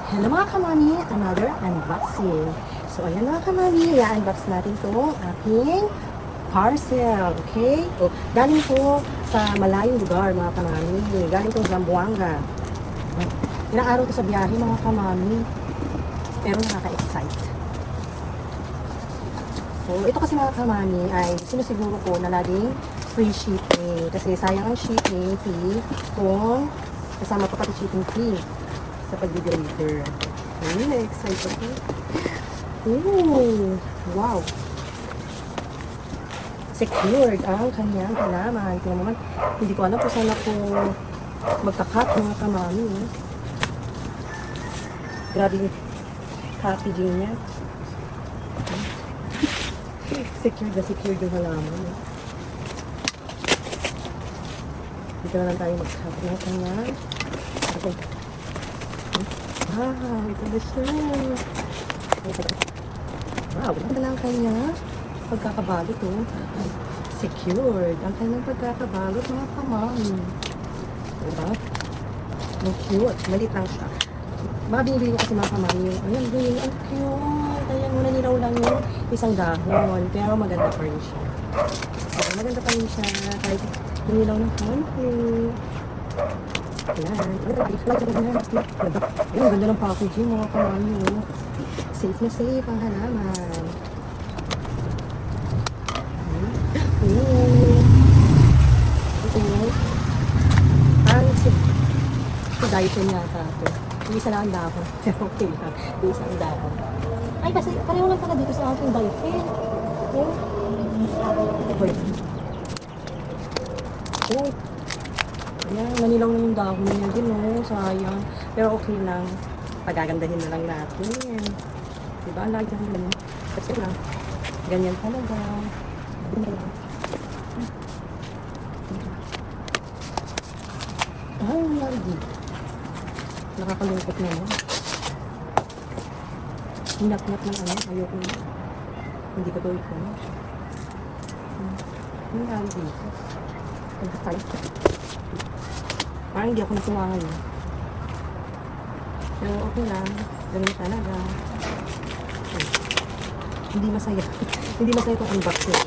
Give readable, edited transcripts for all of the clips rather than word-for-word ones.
Hello mga kamami, another unboxing. So ayan mga kamami, i-unbox natin itong aking parcel, okay? O, galing po sa malayong lugar mga kamami. Galing po sa Zamboanga. Ilang araw to sa biyahe mga kamami. Pero nakaka-excite. So ito kasi mga kamami ay sinusiguro ko na laging free shipping. Kasi sayang ang shipping fee kung kasama pa pati shipping fee sa pag-deliver. Excited ako. Ooh, wow. Secured ang kanyang halaman. Ito naman, hindi ko alam kung saan ako magka-cut mga kamami. Grabe yung packaging niya. Secured yung halaman. Dito na lang tayo mag-cut ng kanyang. Okay. Wow, ito na siya. Wow, ito lang kanya pagkakabalot oh. Secured. Ang kanyang pagkakabalot mga kamami. Diba? Ang cute. Malit lang siya. Mga binibili ko kasi mga kamami yung, ayan, green. Ang cute. Ayan, muna nilaw lang yung isang dahon. Pero maganda pa rin siya. Okay, maganda pa rin siya. Kahit nilaw ng konti. Ayan. Ang ganda ng packaging mga kamami. Safe na safe ang halaman. Ito yun. Parang si Dyson yata ito. Hindi isa lang ang dahon. Okay lang. Hindi isa ang dahon. Ay, kasi pareho lang pala dito sa aking Dyson. Oh. Ayan, manilaw na yung dahon niya din, oh. Sayang. Pero okay lang. Pagagandahin na lang natin. Diba? Ang lagi naman ganyan. Kasi lang. Ganyan talaga. Ay, ang nangyari dito. Nakakalungkot naman. Hinap-nap ng ano. Ayoko na. Hindi ko to ito. Ang nangyari dito. Nagkakalit. Parang hindi ako natuwa ngayon. Pero okay lang. Ganun talaga. Hindi masaya. Hindi masaya itong unboxing.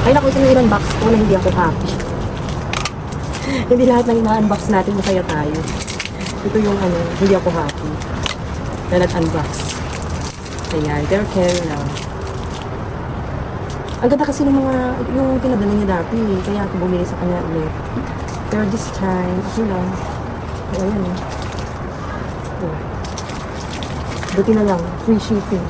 Ay naku, ito na yung unbox ko na hindi ako happy. Hindi lahat ng ina-unbox natin masaya tayo. Ito yung ano, hindi ako happy. Na nag-unbox. Ayan, pero carry lang. Ang ganda kasi ng mga, yung pinadala niya dati, kaya ako bumili sa kanya ulit. Pero this time, okay lang. O, ayan eh. Buti na lang, free shipping.